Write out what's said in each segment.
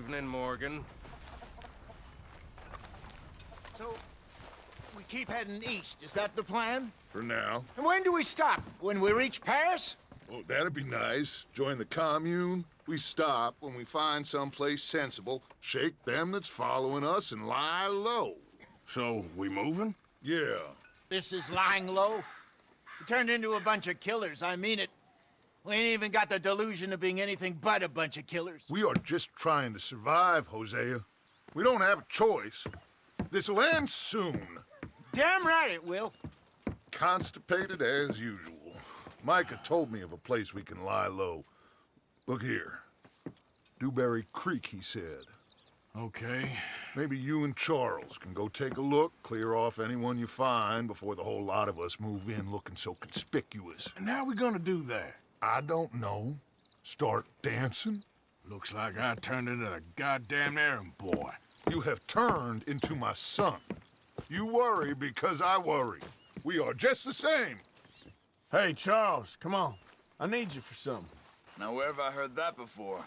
evening, Morgan. So, we keep heading east, is that the plan? For now. And when do we stop? When we reach Paris? Well, that'd be nice. Join the commune. We stop when we find someplace sensible, shake them that's following us, and lie low. So, we moving? Yeah. This is lying low. We turned into a bunch of killers, I mean it. We ain't even got the delusion of being anything but a bunch of killers. We are just trying to survive, Hosea. We don't have a choice. This'll end soon. Damn right it will. Constipated as usual. Micah told me of a place we can lie low. Look here. Dewberry Creek, he said. Okay. Maybe you and Charles can go take a look, clear off anyone you find before the whole lot of us move in looking so conspicuous. And how we gonna do that? I don't know. Start dancing? Looks like I turned into the goddamn errand boy. You have turned into my son. You worry because I worry. We are just the same. Hey, Charles, come on. I need you for something. Now, where have I heard that before?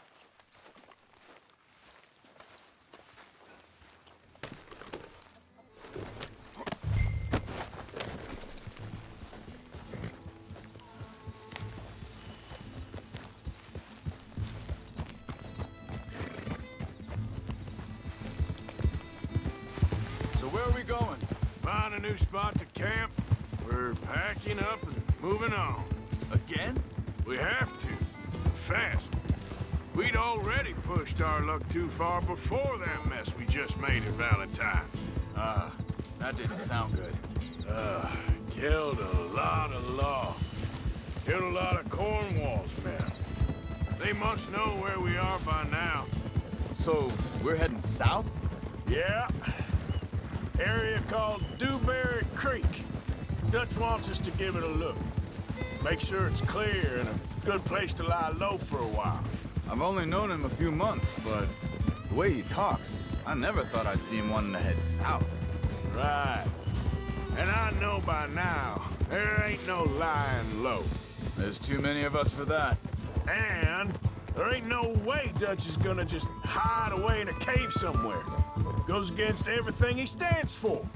So where are we going? Find a new spot to camp. We're packing up and moving on. Again? We have to. Fast. We'd already pushed our luck too far before that mess we just made at Valentine. That didn't sound good. Killed a lot of law. Killed a lot of Cornwall's men. They must know where we are by now. So, we're heading south? Yeah. Area called Dewberry Creek. Dutch wants us to give it a look. Make sure it's clear and a good place to lie low for a while. I've only known him a few months, but the way he talks, I never thought I'd see him wanting to head south. Right. And I know by now, there ain't no lying low. There's too many of us for that. And there ain't no way Dutch is gonna just hide away in a cave somewhere. Goes against everything he stands for.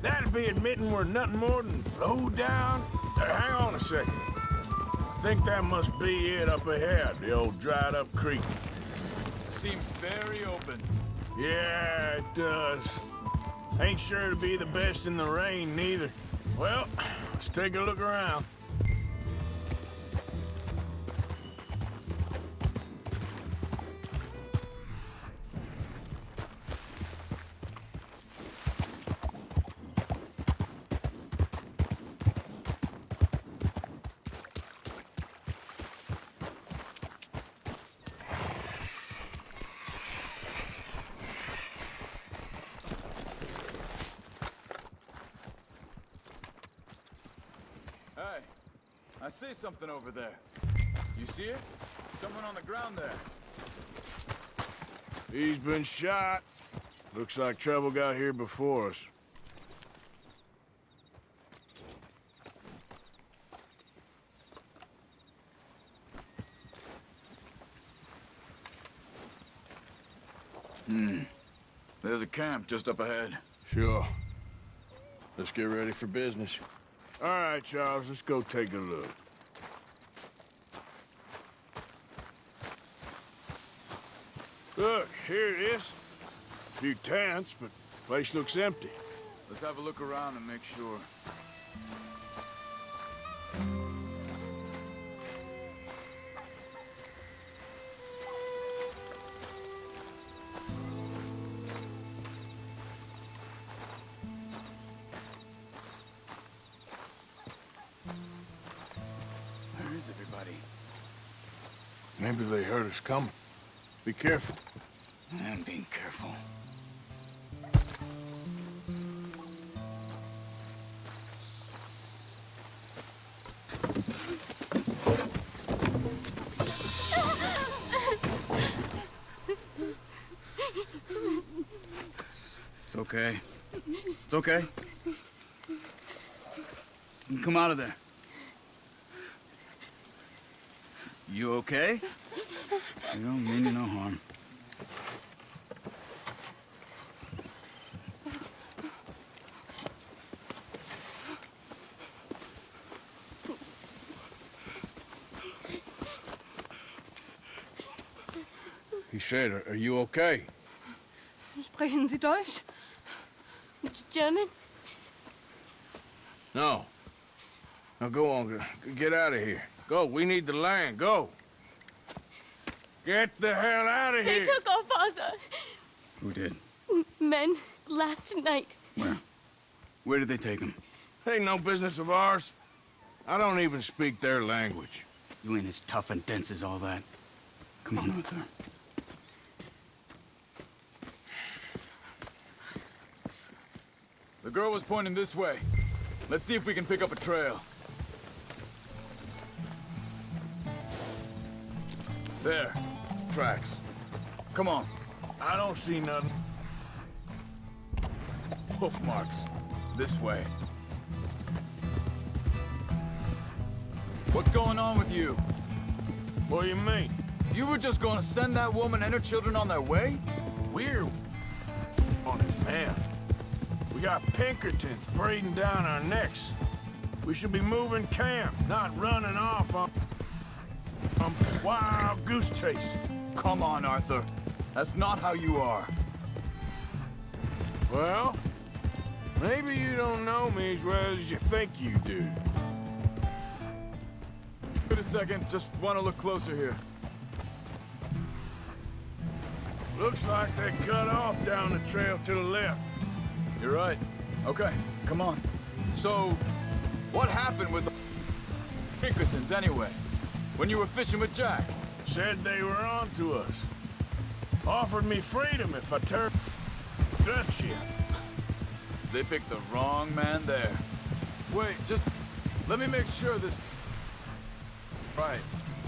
That'd be admitting we're nothing more than low down. Hang on a second. I think that must be it up ahead, the old dried up creek. Seems very open. Yeah, it does. Ain't sure to be the best in the rain, neither. Well, let's take a look around. Hey, I see something over there. You see it? Someone on the ground there. He's been shot. Looks like trouble got here before us. There's a camp just up ahead. Sure. Let's get ready for business. All right, Charles, let's go take a look. Look, here it is. A few tents, but place looks empty. Let's have a look around and make sure. Where is everybody? Maybe they heard us coming. Be careful. I'm being careful. It's okay. It's okay. Come out of there. You okay? You don't mean no harm. He said, are you okay? Sprechen Sie Deutsch? German? No. Now go on, get out of here. Go, we need the land, go. Get the hell out of They here. took our father. Who did? Men, last night. Where? Where did they take him? Ain't no business of ours. I don't even speak their language. You ain't as tough and dense as all that. Come on, Arthur. The girl was pointing this way. Let's see if we can pick up a trail. There. Tracks. Come on. I don't see nothing. Hoof marks. This way. What's going on with you? What do you mean? You were just gonna send that woman and her children on their way? We're on it, man. We got Pinkertons breathing down our necks. We should be moving camp, not running off on wild goose chase. Come on, Arthur. That's not how you are. Well, maybe you don't know me as well as you think you do. Wait a second, just want to look closer here. Looks like they cut off down the trail to the left. You're right. Okay, come on. So, what happened with the Pinkertons anyway? When you were fishing with Jack? Said they were on to us. Offered me freedom if I turned Dutchy. They picked the wrong man there. Wait, just let me make sure this... Right.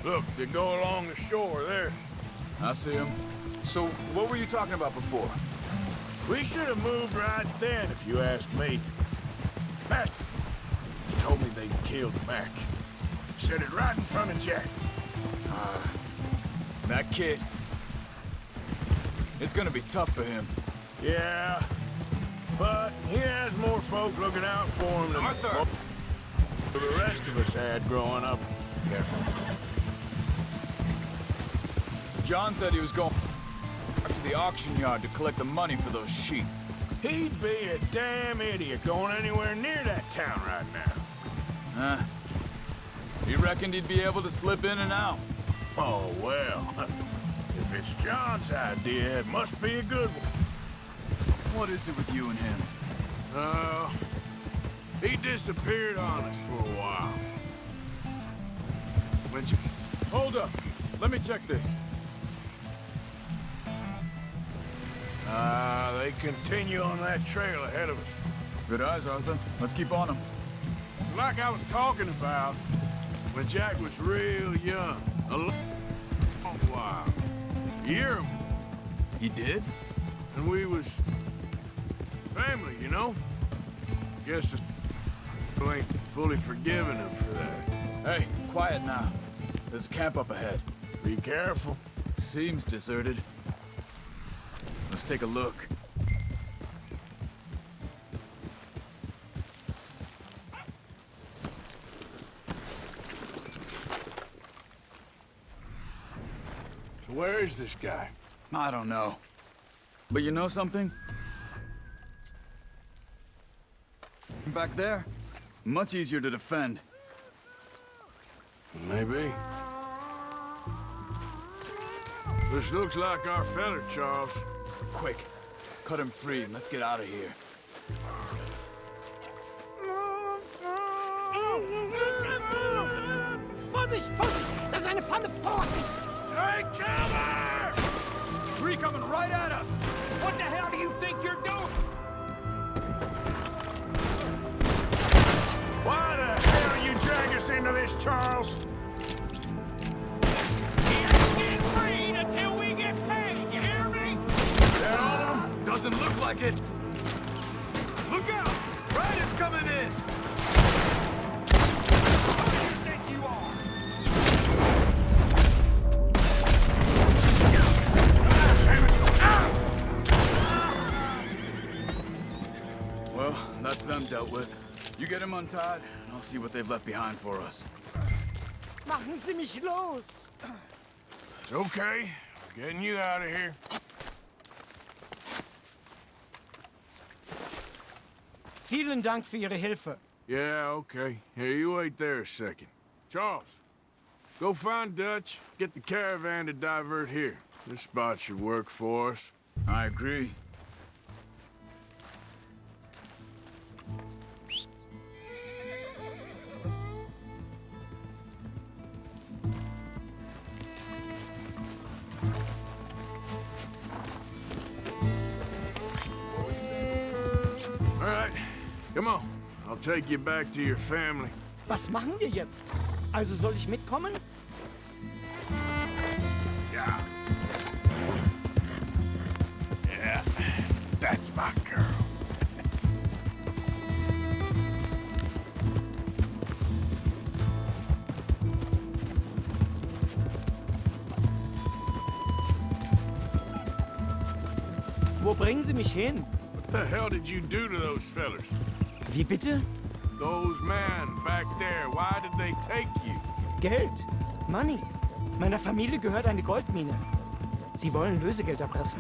Look, they go along the shore there. I see him. So, what were you talking about before? We should have moved right then, if you ask me. Matt told me they'd killed Mac. Said it right in front of Jack. That kid. It's gonna be tough for him. Yeah, but he has more folk looking out for him than Arthur! the rest of us had growing up. Careful. John said he was going back to the auction yard to collect the money for those sheep. He'd be a damn idiot going anywhere near that town right now. He reckoned he'd be able to slip in and out. Oh, well. If it's John's idea, it must be a good one. What is it with you and him? He disappeared on us for a while. When'd you... Hold up. Let me check this. They continue on that trail ahead of us. Good eyes, Arthur. Let's keep on him. Like I was talking about, when Jack was real young, a long while. You hear him, He did? and we was family, you know? Guess I ain't fully forgiven him for that. Hey, quiet now. There's a camp up ahead. Be careful. Seems deserted. Let's take a look. So where is this guy? I don't know. But you know something? Back there, much easier to defend. Maybe. This looks like our fella, Charles. Quick, cut him free and let's get out of here. Vorsicht, Vorsicht! Das ist eine Pfanne! Vorsicht! Take cover! Three coming right at us! What the hell do you think you're doing? Why the hell you drag us into this, Charles? He ain't getting freed until we get paid, you hear me? Doesn't look like it. Look out! Riders coming in! Who do you think you are? Well, that's them dealt with. You get them untied, and I'll see what they've left behind for us. Machen Sie mich los! It's okay. Getting you out of here. Vielen Dank für Ihre Hilfe. Yeah, okay. Here, you wait there a second. Charles, go find Dutch. Get the caravan to divert here. This spot should work for us. I agree. All right, come on. I'll take you back to your family. Was machen wir jetzt? Also soll ich mitkommen? Yeah. Yeah, that's my girl. Wo bringen Sie mich hin? What the hell did you do to those fellers? Wie bitte? Those men back there, why did they take you? Geld. Money. Meiner Familie gehört eine Goldmine. Sie wollen Lösegeld erpressen.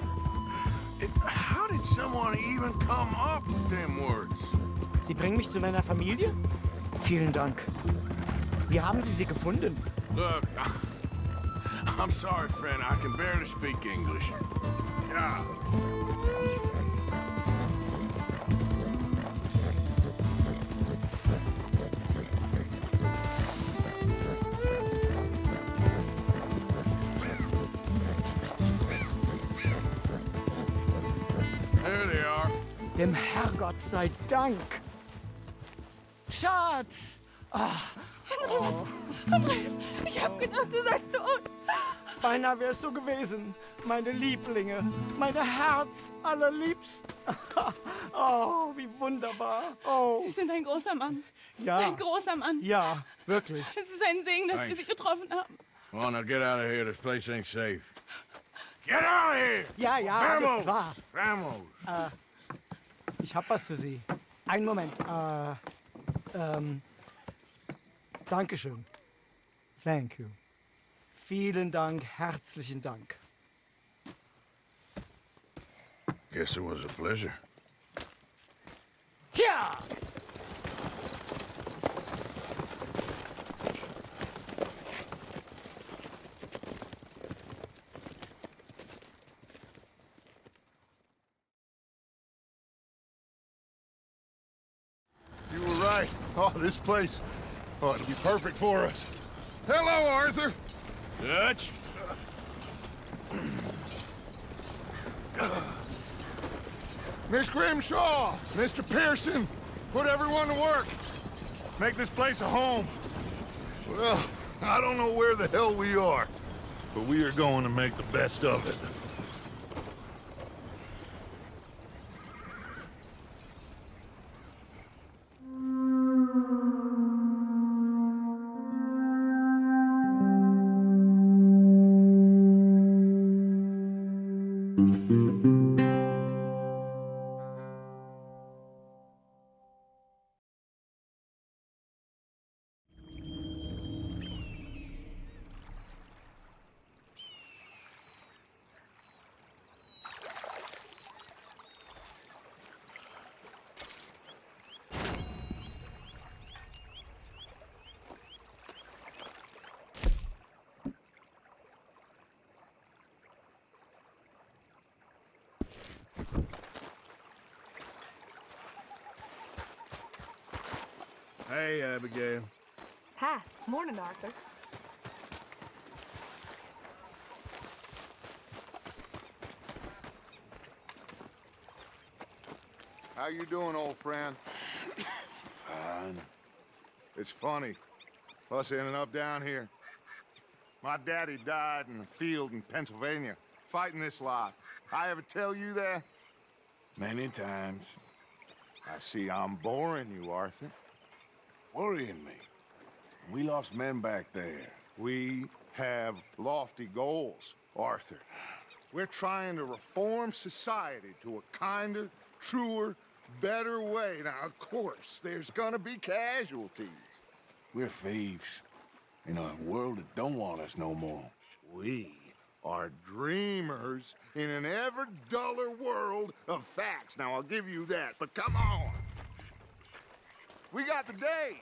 How did someone even come up with them words? Sie bringen mich zu meiner Familie? Vielen Dank. Wie haben Sie sie gefunden? Look, I'm sorry, friend. I can barely speak English. Yeah. There they are. Dem Herrgott sei Dank. Schatz! Andreas, ich hab gedacht, du seist tot. Beinahe wär's so gewesen. Meine Lieblinge, meine Herz allerliebsten. Oh, wie wunderbar. Oh, Sie sind ein großer Mann. ja. Ein großer Mann. Ja, wirklich. Es ist ein Segen, dass wir Thanks. Sie getroffen haben. Come on, now get out of here. This place ain't safe. Get out of here! Ja, ja, alles klar. Vamos! Ich hab was für Sie. Einen Moment. Dankeschön. Thank you. Vielen Dank, herzlichen Dank. Guess it was a pleasure. Ja! You were right. Oh, this place. Oh, it'll be perfect for us. Hello, Arthur. Dutch? Miss Grimshaw, Mr. Pearson, put everyone to work. Make this place a home. Well, I don't know where the hell we are, but we are going to make the best of it. Hey, Abigail. Hi. Morning, Arthur. How you doing, old friend? Fine. It's funny, us ending up down here. My daddy died in the field in Pennsylvania, fighting this lot. I ever tell you that? Many times. I see I'm boring you, Arthur. Worrying me. We lost men back there. We have lofty goals, Arthur. We're trying to reform society to a kinder, truer, better way. Now, of course, there's gonna be casualties. We're thieves. In a world that don't want us no more. We are dreamers in an ever duller world of facts. Now, I'll give you that, but come on. We got the day.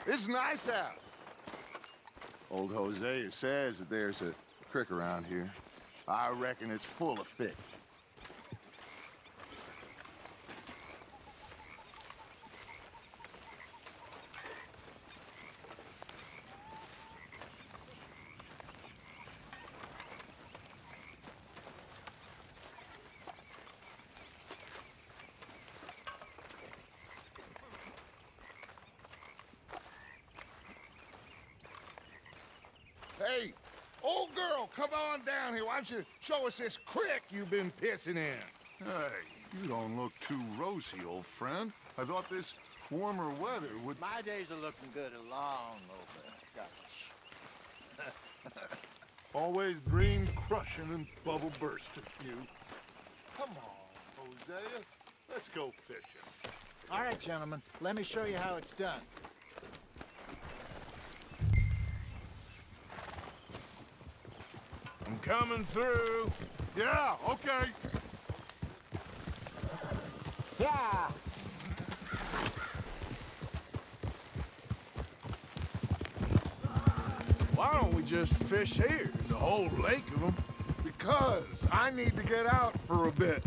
It's nice out. Old Hosea says that there's a creek around here. I reckon it's full of fish. Hey, old girl, come on down here. Why don't you show us this creek you've been pissing in? Hey, you don't look too rosy, old friend. I thought this warmer weather would... My days are looking good along over. Gosh. Always dream crushing and bubble bursting, you. Come on, Hosea. Let's go fishing. All right, gentlemen. Let me show you how it's done. I'm coming through. Yeah, okay. Yeah! Why don't we just fish here? There's a whole lake of them. Because I need to get out for a bit.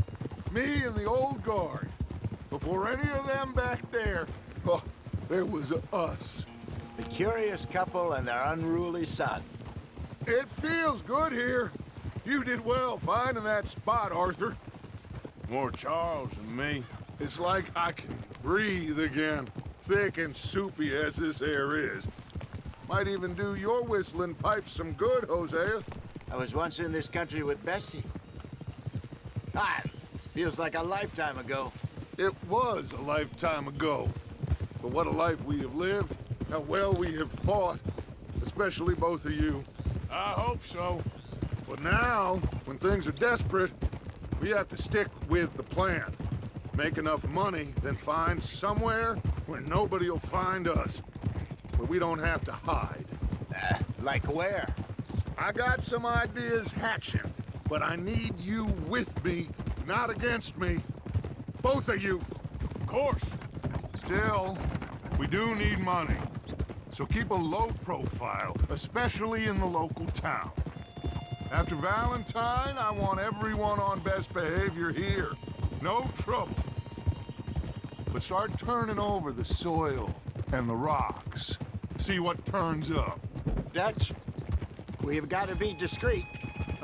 Me and the old guard. Before any of them back there, oh, there was us. The curious couple and their unruly son. It feels good here. You did well finding that spot, Arthur. More Charles than me. It's like I can breathe again, thick and soupy as this air is. Might even do your whistling pipes some good, Hosea. I was once in this country with Bessie. Ah, feels like a lifetime ago. It was a lifetime ago. But what a life we have lived, how well we have fought, especially both of you. I hope so. But now, when things are desperate, we have to stick with the plan. Make enough money, then find somewhere where nobody will find us. Where we don't have to hide. Like where? I got some ideas hatching, but I need you with me, not against me. Both of you. Of course. Still, we do need money. So keep a low profile, especially in the local town. After Valentine, I want everyone on best behavior here. No trouble. But start turning over the soil and the rocks. See what turns up. Dutch, we've got to be discreet.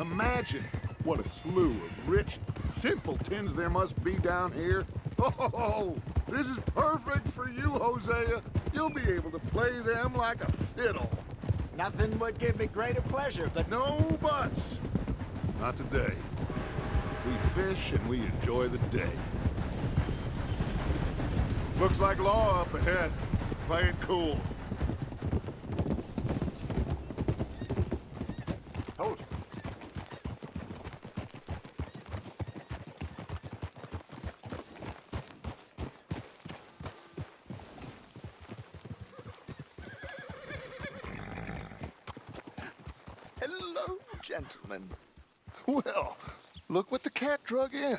Imagine what a slew of rich simpletons there must be down here. Oh, this is perfect for you, Hosea. You'll be able to play them like a fiddle. Nothing would give me greater pleasure, but No buts. Not today. We fish and we enjoy the day. Looks like law up ahead. Play it cool. hold it. Hello, gentlemen. Well, look what the cat drug in.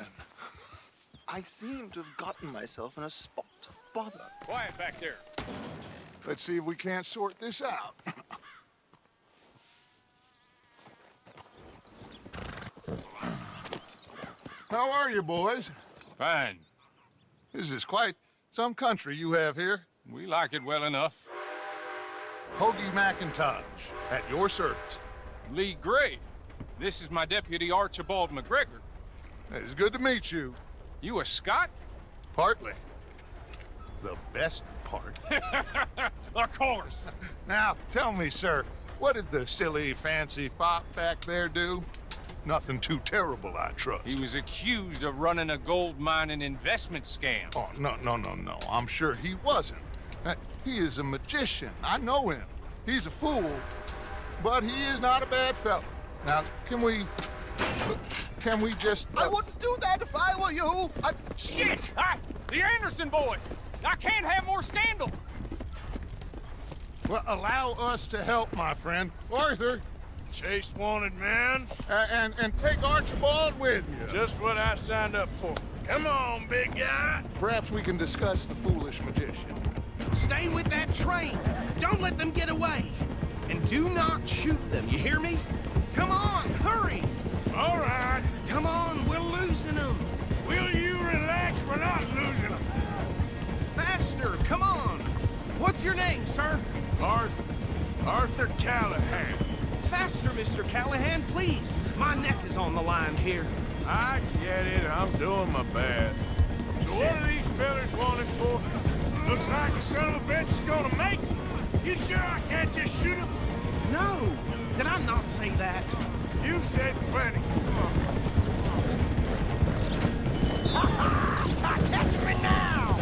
I seem to have gotten myself in a spot of bother. Quiet back there. Let's see if we can't sort this out. How are you, boys? Fine. This is quite some country you have here. We like it well enough. Hoagie McIntosh, at your service. Lee Gray. This is my deputy Archibald McGregor. It's good to meet you. You a Scot? Partly. The best part. Of course. Now, tell me, sir, what did the silly, fancy fop back there do? Nothing too terrible, I trust. He was accused of running a gold mining investment scam. Oh, no. I'm sure he wasn't. He is a magician. I know him. He's a fool, but he is not a bad fellow. Now, can we just... I wouldn't do that if I were you. Shit! The Anderson boys! I can't have more scandal! Well, allow us to help, my friend. Arthur, Chase wanted man. And take Archibald with you. Just what I signed up for. Come on, big guy. Perhaps we can discuss the foolish magician. Stay with that train. Don't let them get away. And do not shoot them, you hear me? Come on, hurry! All right. Come on, we're losing them. Will you relax? We're not losing them. Faster, come on. What's your name, sir? Arthur Callahan. Faster, Mr. Callahan, please. My neck is on the line here. I get it. I'm doing my best. So what are these fellas wanted for? Looks like the son of a bitch is gonna make it. You sure I can't just shoot him? No, did I not say that? You've said plenty. Catch me now!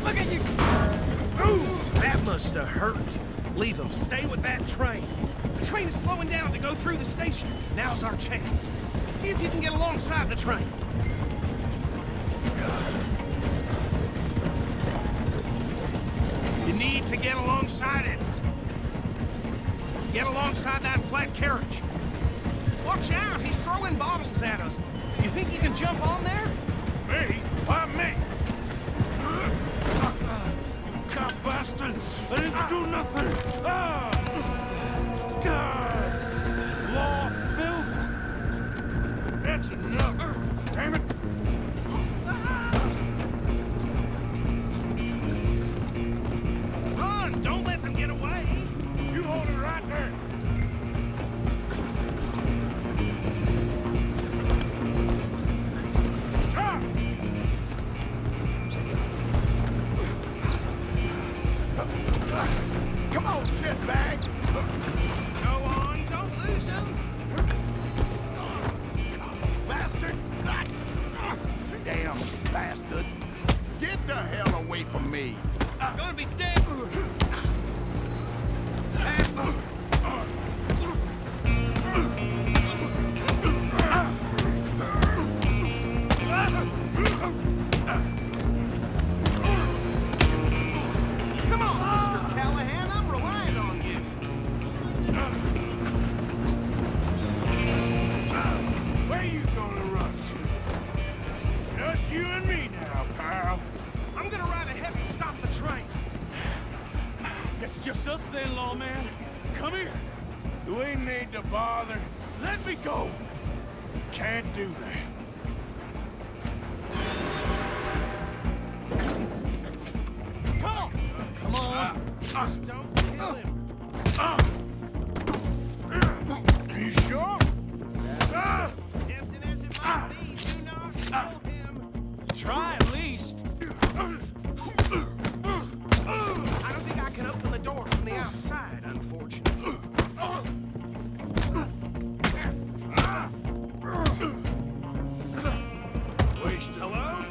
Look at you! Ooh, that must have hurt. Leave him. Stay with that train. The train is slowing down to go through the station. Now's our chance. See if you can get alongside the train. You need to get alongside it. Get alongside that flat carriage. Watch out, he's throwing bottles at us. You think you can jump on there? Me? Why me? Cop bastard! I didn't do nothing! Law, Phil! That's enough! Damn it! Run! Don't let them get away! You hold it right there! Stop! Come on, shitbag! Go on, don't lose him! Bastard! Damn bastard! Get the hell away from me! Gonna be dead! Come on, Mr. Callahan, I'm relying on you. Where you gonna run to? Just you and me now, pal. I'm gonna ride ahead and stop the train. Guess it's just us then, lawman. Come here. Do we need to bother? Let me go. Can't do that. Come on! Come on. Don't kill him. Are you sure? Tempting as it might be, do not kill him. Try at least. I don't think I can open the door from the outside, unfortunately. Wasted. Hello?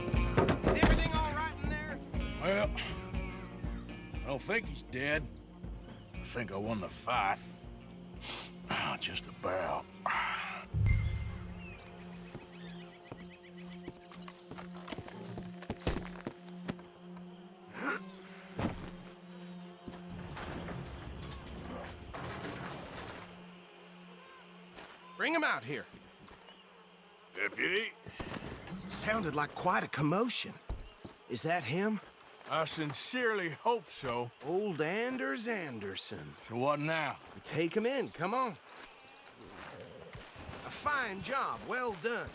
Is everything all right in there? Well, I don't think he's dead. I think I won the fight. Just about. Bring him out here. Deputy, Sounded like quite a commotion. Is that him? I sincerely hope so. Old Anders Anderson. So what now? Take him in, come on. A fine job, well done.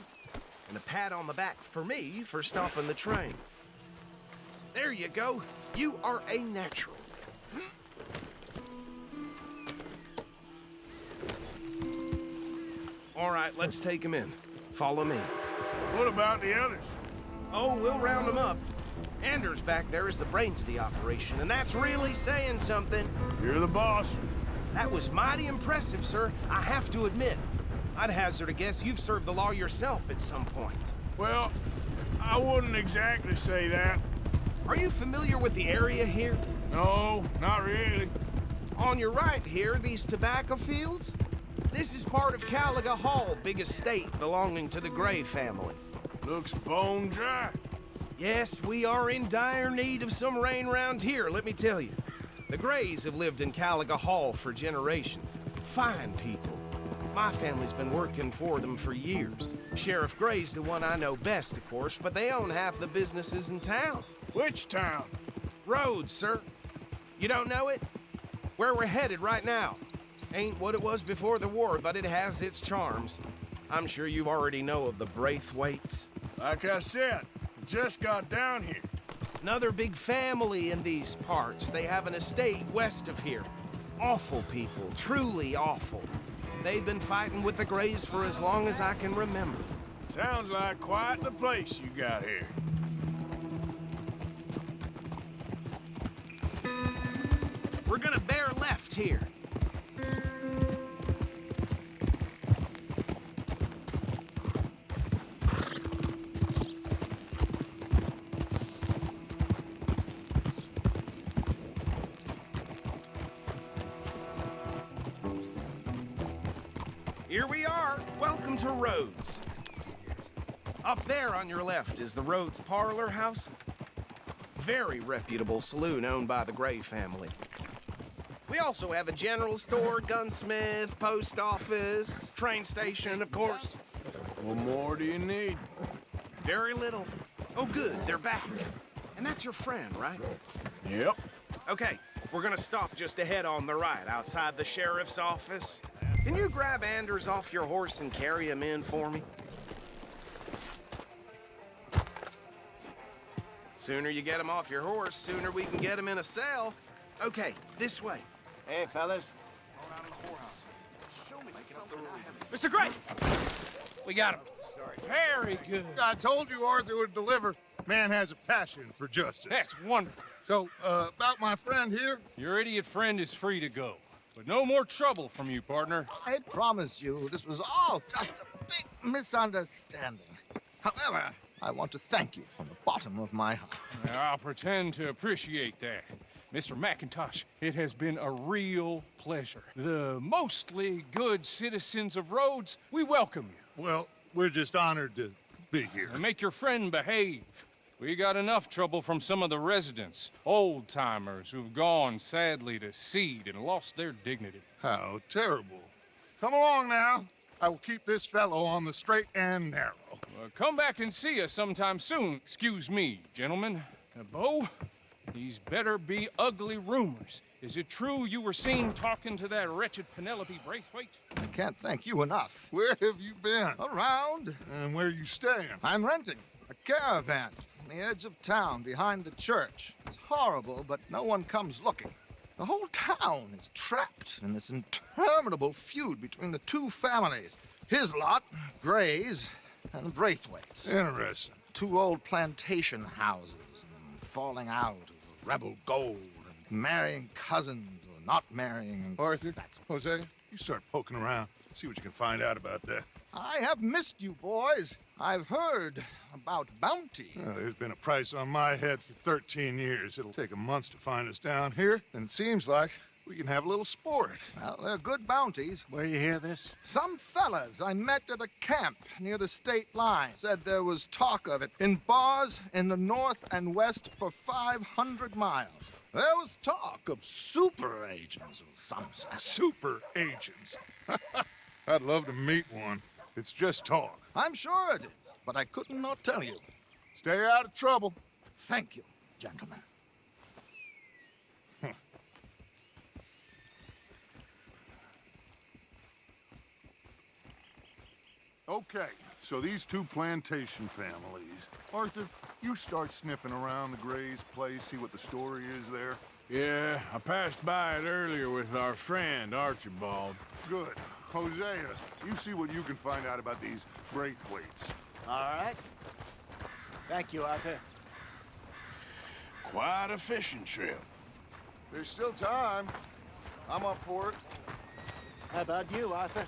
And a pat on the back for me for stopping the train. There you go. You are a natural. All right, let's take him in. Follow me. What about the others? Oh, we'll round them up. Anders back there is the brains of the operation, and that's really saying something. You're the boss. That was mighty impressive, sir. I have to admit. I'd hazard a guess you've served the law yourself at some point. Well, I wouldn't exactly say that. Are you familiar with the area here? No, not really. On your right here, these tobacco fields? This is part of Caliga Hall, big estate belonging to the Gray family. Looks bone dry. Yes, we are in dire need of some rain round here, let me tell you. The Grays have lived in Caliga Hall for generations. Fine people. My family's been working for them for years. Sheriff Gray's the one I know best, of course, but they own half the businesses in town. Which town? Rhodes, sir. You don't know it? Where we're headed right now. Ain't what it was before the war, but it has its charms. I'm sure you already know of the Braithwaites. Like I said, just got down here. Another big family in these parts. They have an estate west of here. Awful people, truly awful. They've been fighting with the Grays for as long as I can remember. Sounds like quite the place you got here. We're gonna bear left here. Here we are. Welcome to Rhodes. Up there on your left is the Rhodes Parlor House. Very reputable saloon owned by the Gray family. We also have a general store, gunsmith, post office, train station, of course. What more do you need? Very little. Oh, good, they're back. And that's your friend, right? Yep. Okay, we're gonna stop just ahead on the right, outside the sheriff's office. Can you grab Anders off your horse and carry him in for me? Sooner you get him off your horse, sooner we can get him in a cell. Okay, this way. Hey, fellas. Mr. Gray! We got him. Very good. I told you Arthur would deliver. Man has a passion for justice. That's wonderful. So, about my friend here? Your idiot friend is free to go. But no more trouble from you, partner. I promise you this was all just a big misunderstanding. However, I want to thank you from the bottom of my heart. I'll pretend to appreciate that. Mr. McIntosh, it has been a real pleasure. The mostly good citizens of Rhodes, we welcome you. Well, we're just honored to be here. And make your friend behave. We got enough trouble from some of the residents, old-timers who've gone, sadly, to seed and lost their dignity. How terrible. Come along now. I will keep this fellow on the straight and narrow. Come back and see us sometime soon. Excuse me, gentlemen. Bo, these better be ugly rumors. Is it true you were seen talking to that wretched Penelope Braithwaite? I can't thank you enough. Where have you been? Around. And where you staying? I'm renting a caravan on the edge of town behind the church. It's horrible, but no one comes looking. The whole town is trapped in this interminable feud between the two families. His lot, Gray's, and the Braithwaites. Interesting. Two old plantation houses, and falling out over rebel gold, and marrying cousins or not marrying. Arthur, Jose, you start poking around. See what you can find out about that. I have missed you, boys. I've heard about bounty. There's been a price on my head for 13 years. It'll take a month to find us down here, and it seems like we can have a little sport. Well, they're good bounties. Where you hear this? Some fellas I met at a camp near the state line said there was talk of it in bars in the north and west for 500 miles. There was talk of super agents of some sort. Super agents? I'd love to meet one. It's just talk. I'm sure it is, but I couldn't not tell you. Stay out of trouble. Thank you, gentlemen. Okay, so these two plantation families. Arthur, you start sniffing around the Gray's place, see what the story is there. Yeah, I passed by it earlier with our friend, Archibald. Good. Hosea, you see what you can find out about these Braithwaites. All right. Thank you, Arthur. Quite a fishing trip. There's still time. I'm up for it. How about you, Arthur?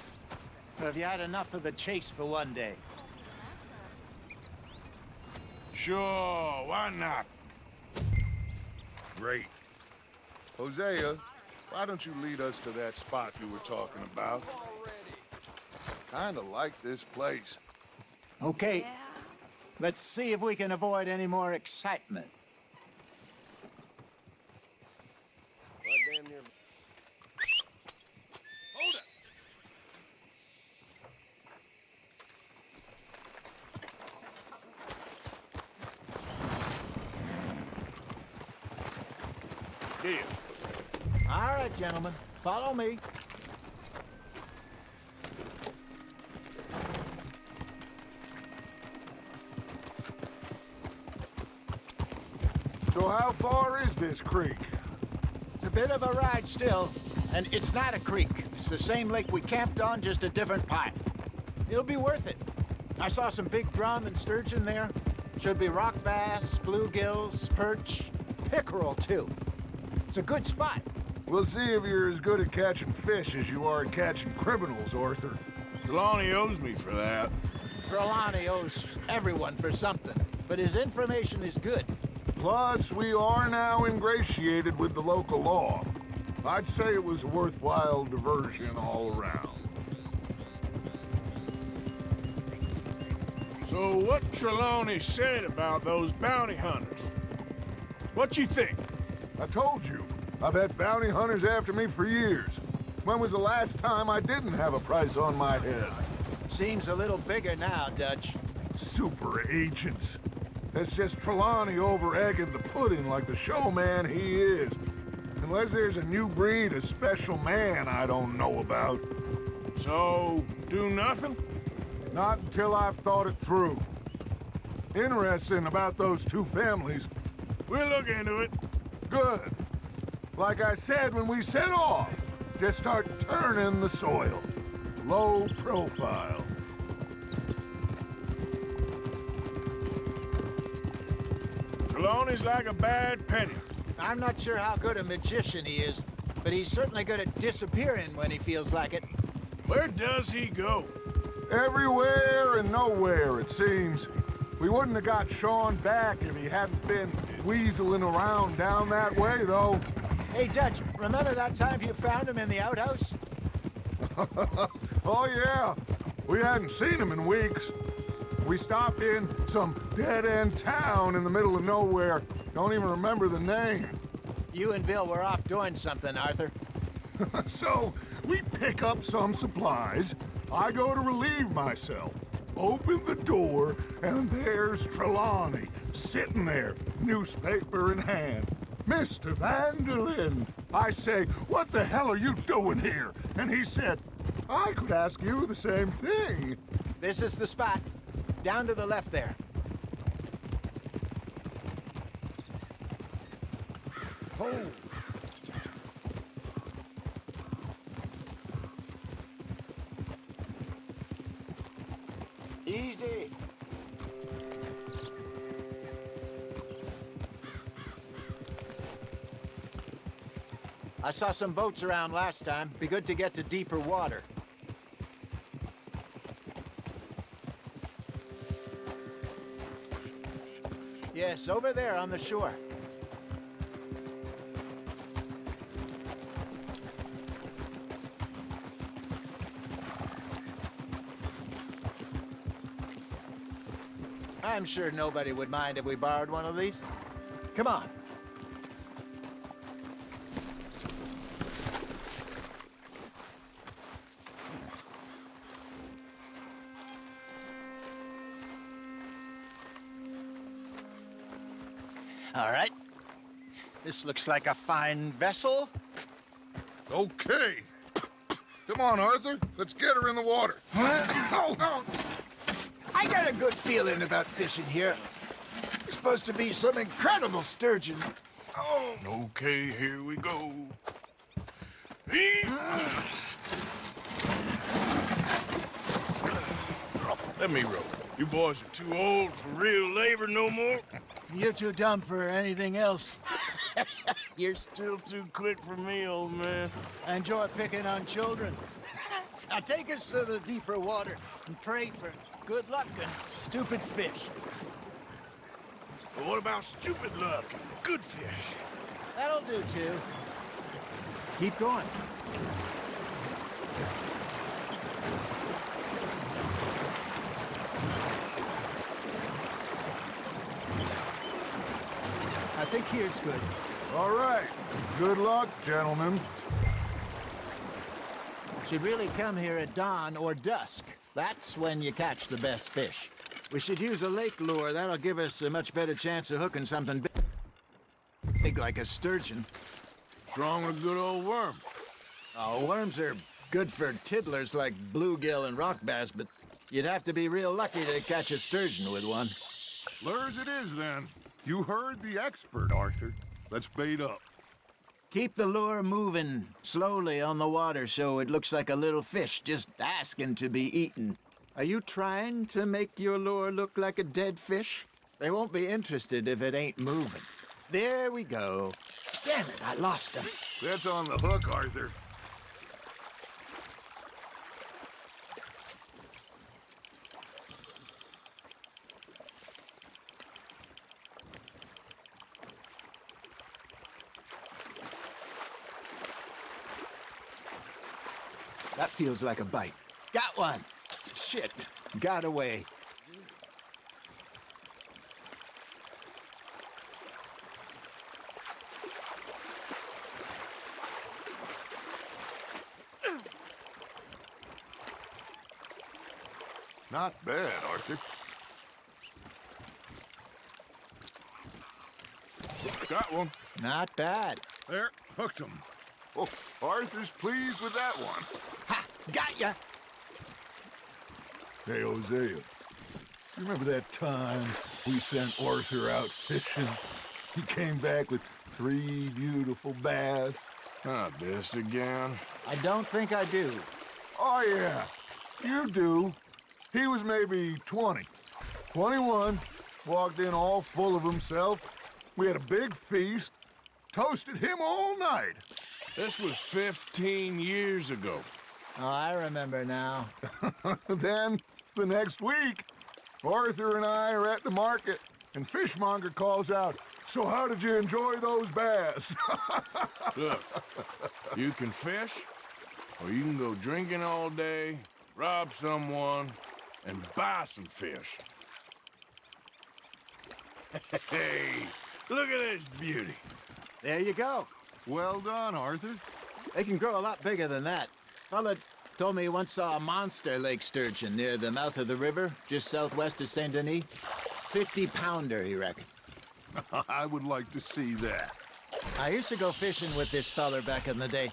Or have you had enough of the chase for one day? Sure, why not? Great. Hosea, why don't you lead us to that spot you were talking about? Kinda like this place. Okay. Yeah. Let's see if we can avoid any more excitement. Hold it. Deal. All right, gentlemen. Follow me. So how far is this creek? It's a bit of a ride still, and it's not a creek. It's the same lake we camped on, just a different pipe. It'll be worth it. I saw some big drum and sturgeon there. Should be rock bass, bluegills, perch, pickerel, too. It's a good spot. We'll see if you're as good at catching fish as you are at catching criminals, Arthur. Trelawney owes me for that. Trelawney owes everyone for something, but his information is good. Plus, we are now ingratiated with the local law. I'd say it was a worthwhile diversion all around. So what Trelawney said about those bounty hunters? What you think? I told you, I've had bounty hunters after me for years. When was the last time I didn't have a price on my head? Seems a little bigger now, Dutch. Super agents. It's just Trelawney over-egging the pudding like the showman he is. Unless there's a new breed of special man I don't know about. So, do nothing? Not until I've thought it through. Interesting about those two families. We'll look into it. Good. Like I said when we set off, just start turning the soil. Low profile. Trelawney's like a bad penny. I'm not sure how good a magician he is, but he's certainly good at disappearing when he feels like it. Where does he go? Everywhere and nowhere, it seems. We wouldn't have got Sean back if he hadn't been weaseling around down that way, though. Hey, Dutch, remember that time you found him in the outhouse? Oh, yeah. We hadn't seen him in weeks. We stopped in some dead-end town in the middle of nowhere. Don't even remember the name. You and Bill were off doing something, Arthur. So, we pick up some supplies. I go to relieve myself. Open the door, and there's Trelawney, sitting there, newspaper in hand. Mr. Van der Linde. I say, what the hell are you doing here? And he said, I could ask you the same thing. This is the spot. Down to the left there. Oh. Easy. I saw some boats around last time. Be good to get to deeper water. Yes, over there on the shore. I'm sure nobody would mind if we borrowed one of these. Come on. All right. This looks like a fine vessel. Okay. Come on, Arthur. Let's get her in the water. I got a good feeling about fishing here. There's supposed to be some incredible sturgeon. Oh. Okay, here we go. Let me row. You boys are too old for real labor no more. You're too dumb for anything else. You're still too quick for me, old man. I enjoy picking on children. Now take us to the deeper water and pray for good luck and stupid fish. But what about stupid luck and good fish? That'll do, too. Keep going. I think here's good. All right. Good luck, gentlemen. Should really come here at dawn or dusk. That's when you catch the best fish. We should use a lake lure. That'll give us a much better chance of hooking something big like a sturgeon. What's wrong with a good old worm? Oh, worms are good for tiddlers like bluegill and rock bass, but you'd have to be real lucky to catch a sturgeon with one. Lures it is, then. You heard the expert, Arthur. Let's bait up. Keep the lure moving slowly on the water so it looks like a little fish just asking to be eaten. Are you trying to make your lure look like a dead fish? They won't be interested if it ain't moving. There we go. Damn it, I lost him. That's on the hook, Arthur. That feels like a bite. Got one. Shit, got away. Not bad, Arthur. Got one. Not bad. There, hooked him. Oh, Arthur's pleased with that one. Ha! Got ya! Hey, Hosea, you remember that time we sent Arthur out fishing? He came back with 3 beautiful bass. Not this again. I don't think I do. Oh, yeah, you do. He was maybe 20, 21, walked in all full of himself. We had a big feast, toasted him all night. This was 15 years ago. Oh, I remember now. Then, the next week, Arthur and I are at the market, and Fishmonger calls out, "So how did you enjoy those bass?" Look, you can fish, or you can go drinking all day, rob someone, and buy some fish. Hey, look at this beauty. There you go. Well done, Arthur. They can grow a lot bigger than that. Fella told me he once saw a monster lake sturgeon near the mouth of the river, just southwest of Saint Denis. 50-pounder, he reckoned. I would like to see that. I used to go fishing with this feller back in the day.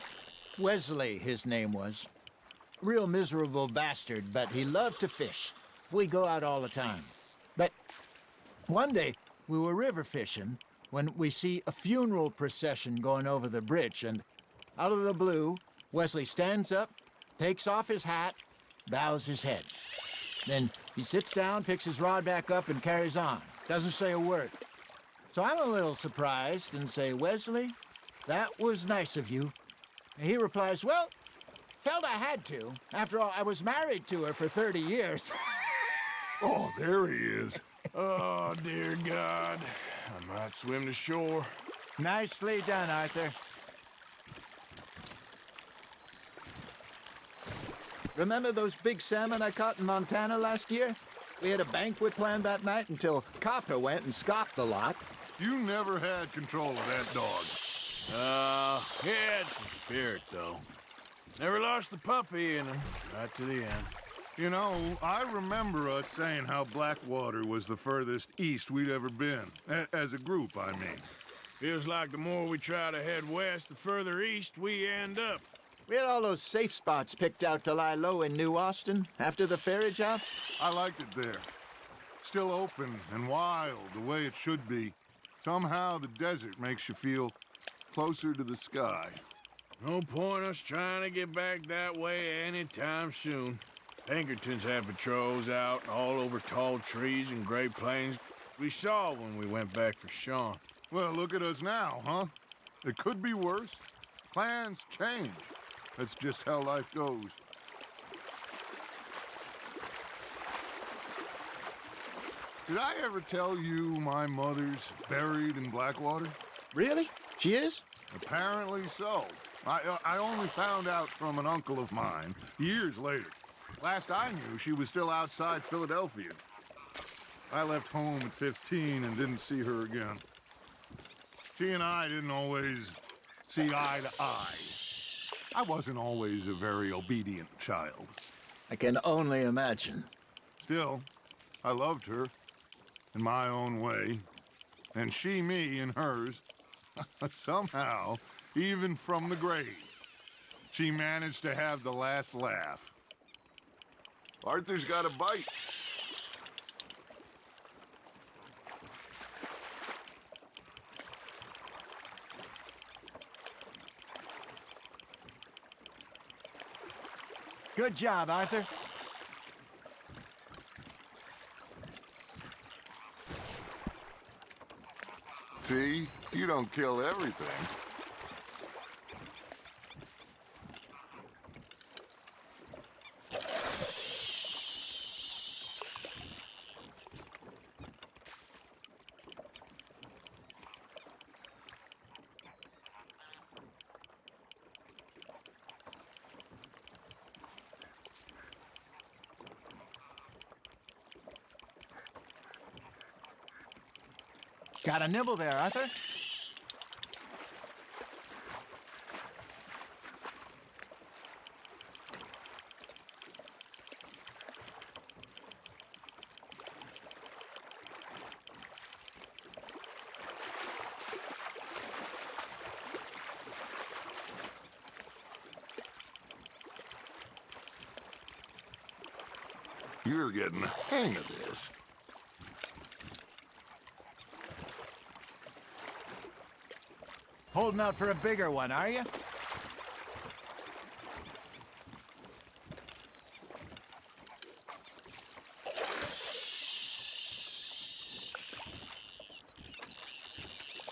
Wesley, his name was. Real miserable bastard, but he loved to fish. We'd go out all the time. But one day, we were river fishing when we see a funeral procession going over the bridge, and out of the blue, Wesley stands up, takes off his hat, bows his head. Then he sits down, picks his rod back up, and carries on. Doesn't say a word. So I'm a little surprised and say, "Wesley, that was nice of you." And he replies, "Well, felt I had to. After all, I was married to her for 30 years. Oh, there he is. Oh, dear God. I might swim to shore. Nicely done, Arthur. Remember those big salmon I caught in Montana last year? We had a banquet planned that night until Copper went and scoffed the lot. You never had control of that dog. He had some spirit, though. Never lost the puppy in him, right to the end. You know, I remember us saying how Blackwater was the furthest east we'd ever been. As a group, I mean. Feels like the more we try to head west, the further east we end up. We had all those safe spots picked out to lie low in New Austin after the ferry job. I liked it there. Still open and wild, the way it should be. Somehow the desert makes you feel closer to the sky. No point us trying to get back that way anytime soon. Pinkertons had patrols out all over tall trees and Great Plains. We saw when we went back for Sean. Well, look at us now, huh? It could be worse. Plans change. That's just how life goes. Did I ever tell you my mother's buried in Blackwater? Really? She is? Apparently so. I only found out from an uncle of mine years later. Last I knew, she was still outside Philadelphia. I left home at 15 and didn't see her again. She and I didn't always see eye to eye. I wasn't always a very obedient child. I can only imagine. Still, I loved her in my own way, and she me in hers. Somehow, even from the grave. She managed to have the last laugh. Arthur's got a bite. Good job, Arthur. See? You don't kill everything. Got a nibble there, Arthur? You're getting the hang of this. Holding out for a bigger one, are you?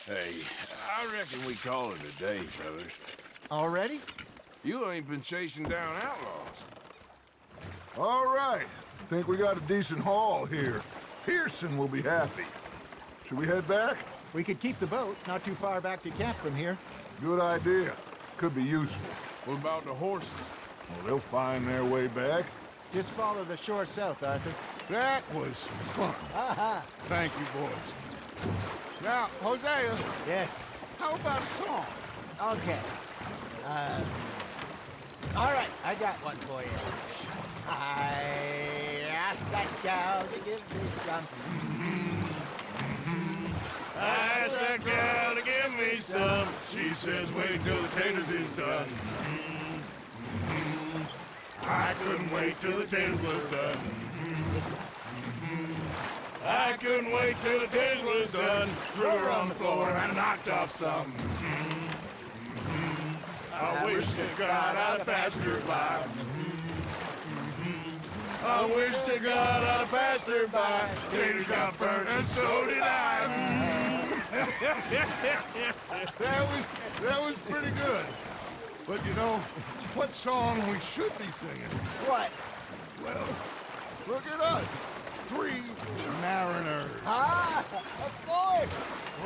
Hey, I reckon we call it a day, fellas. Already? You ain't been chasing down outlaws. All right. Think we got a decent haul here. Pearson will be happy. Should we head back? We could keep the boat not too far back to camp from here. Good idea. Could be useful. What about the horses? Well, they'll find their way back. Just follow the shore south, Arthur. That was fun. Aha! Thank you, boys. Now, Hosea, Yes. how about a song? Okay. All right, I got one for you. I asked that gal to give me some. I asked that gal to give me some. She says, wait till the taters is done. I couldn't wait till the taters was done. I couldn't wait till the taters was done. Threw her on the floor and knocked off some. I wish to God I'd passed her by. I wish to God I'd passed her by. Taters got burnt and so did I. That was pretty good. But you know, what song we should be singing? What? Well, look at us. 3 mariners. Ah, of course.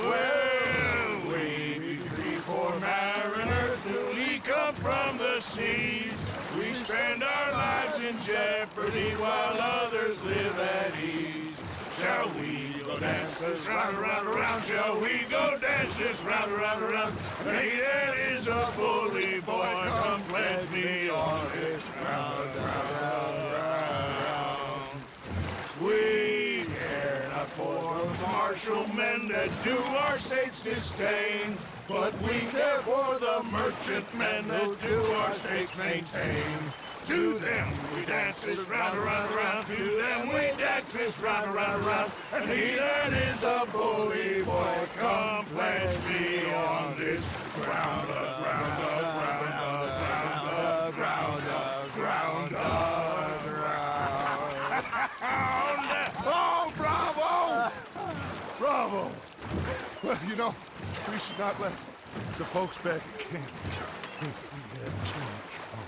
Well, we be 3 poor mariners newly come from the seas. We spend our lives in jeopardy while others live at ease. Shall we go dance this round, around, around? Shall we go dance this round, around, around? Hey, there is a bully boy, come pledge me on this ground, round. We care not for the martial men that do our state's disdain, but we care for the merchantmen that do our state's maintain. To them we dance this round, around, around. To them we dance this round, around, around. And he that is a bully boy, come pledge me on this ground, ground, ground, ground, ground, ground, ground. Oh, bravo! Bravo! Well, you know, we should not let the folks back at camp think that we had too much fun.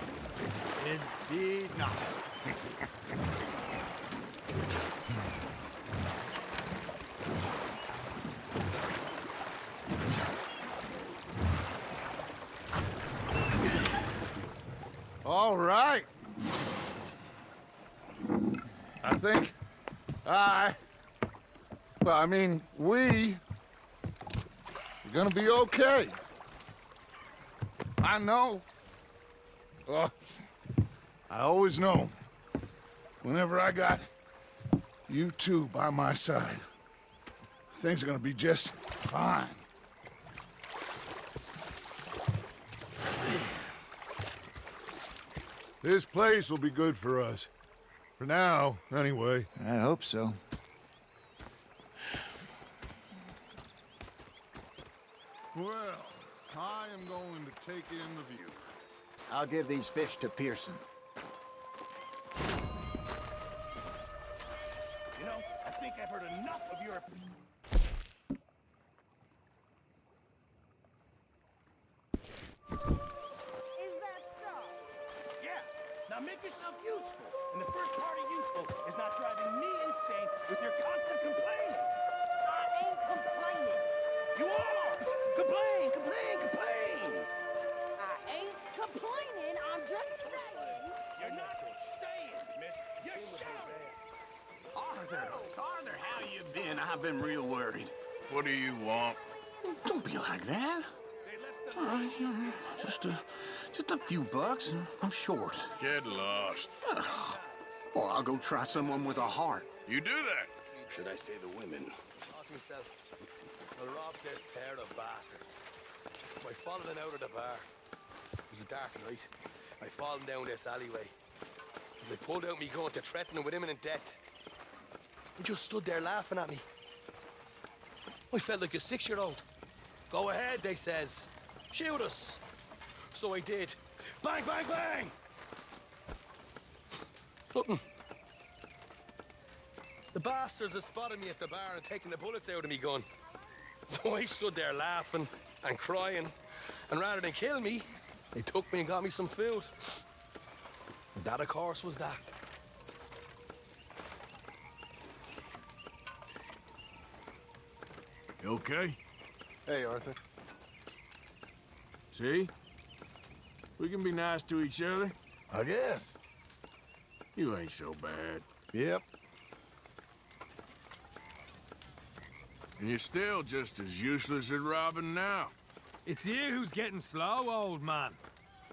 Indeed not. All right. I think we're gonna be okay. I know. I always know. Whenever I got you two by my side, things are gonna be just fine. This place will be good for us. For now, anyway. I hope so. Well, I am going to take in the view. I'll give these fish to Pearson. You know, I think I've heard enough of your... Is that so? Yeah. Now make yourself useful. And the first part of useful is not driving me insane with your constant complaining. I ain't complaining. You are! Complain, complain, complain! I ain't complaining, I'm just saying. You're not saying, miss. You're shouting. Arthur, how you been? I've been real worried. What do you want? Don't be like that. All right, just a few bucks. I'm short. Get lost. Well, I'll go try someone with a heart. You do that. Should I say the women? Thought to myself, I'll rob this pair of bastards. I fallen out of the bar. It was a dark night. I fallen down this alleyway. As they pulled out me gun to threaten them with imminent death. They just stood there laughing at me. I felt like a 6-year-old. Go ahead, they says. Shoot us. So I did. Bang, bang, bang! Nothing. The bastards had spotted me at the bar and taken the bullets out of me gun. So I stood there laughing and crying. And rather than kill me, they took me and got me some food. And that, of course, was that. You okay? Hey, Arthur. See? We can be nice to each other. I guess. You ain't so bad. Yep. And you're still just as useless at robbing now. It's you who's getting slow, old man.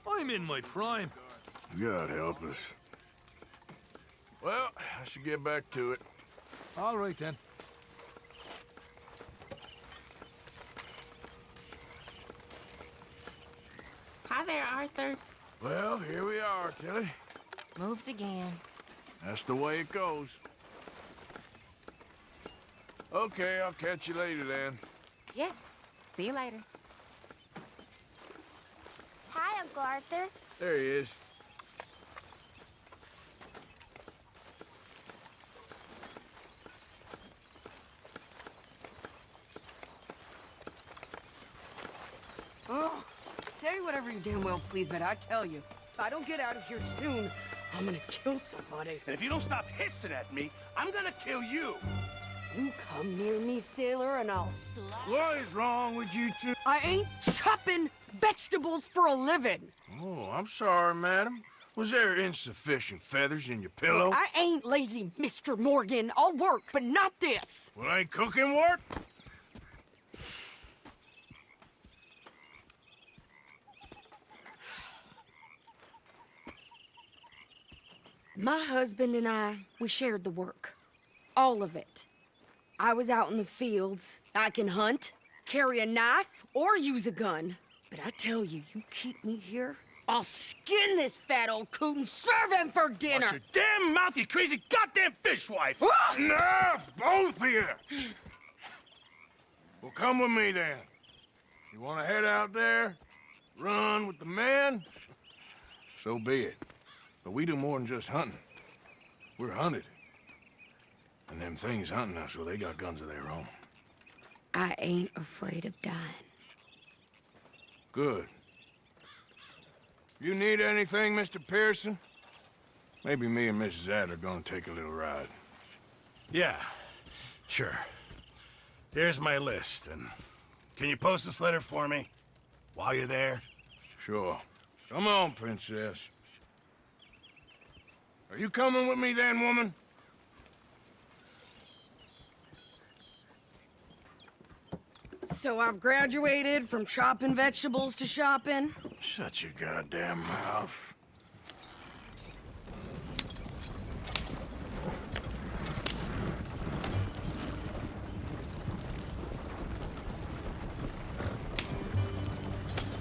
I'm in my prime. God help us. Well, I should get back to it. All right, then. Hi there, Arthur. Well, here we are, Tilly. Moved again. That's the way it goes. Okay, I'll catch you later then. Yes. See you later. Hi, Uncle Arthur. There he is. Oh, say whatever you damn well please, but I tell you, if I don't get out of here soon, I'm gonna kill somebody. And if you don't stop hissing at me, I'm gonna kill you. You come near me, sailor, and I'll slap. What is wrong with you two? I ain't chopping vegetables for a living. Oh, I'm sorry, madam. Was there insufficient feathers in your pillow? I ain't lazy, Mr. Morgan. I'll work, but not this. Well, ain't cooking work? My husband and I, we shared the work. All of it. I was out in the fields. I can hunt, carry a knife, or use a gun. But I tell you, you keep me here, I'll skin this fat old coot and serve him for dinner. Watch your damn mouth, you crazy goddamn fishwife! Enough, both of you! Well, come with me then. You want to head out there, run with the men? So be it. But we do more than just hunting. We're hunted. And them things hunting us, well, they got guns of their own. I ain't afraid of dying. Good. You need anything, Mr. Pearson? Maybe me and Mrs. Adler gonna take a little ride. Yeah, sure. Here's my list, and can you post this letter for me while you're there? Sure. Come on, Princess. Are you coming with me then, woman? So I've graduated from chopping vegetables to shopping? Shut your goddamn mouth.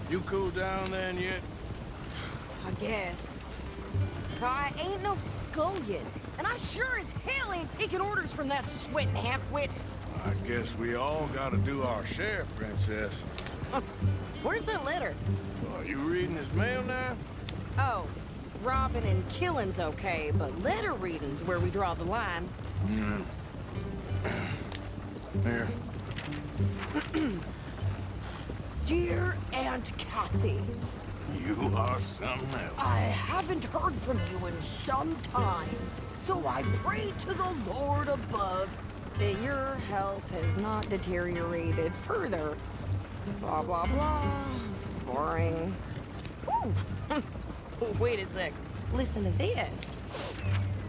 You cooled down then yet? I guess. I ain't no scullion. And I sure as hell ain't taking orders from that sweating half-wit. I guess we all gotta do our share, Princess. Where's that letter? Are you reading his mail now? Oh, robbing and killing's okay, but letter reading's where we draw the line. Here. Dear Aunt Kathy, You are something else. I haven't heard from you in some time, so I pray to the Lord above that your health has not deteriorated further. Blah, blah, blah. It's boring. Ooh. Wait a sec. Listen to this.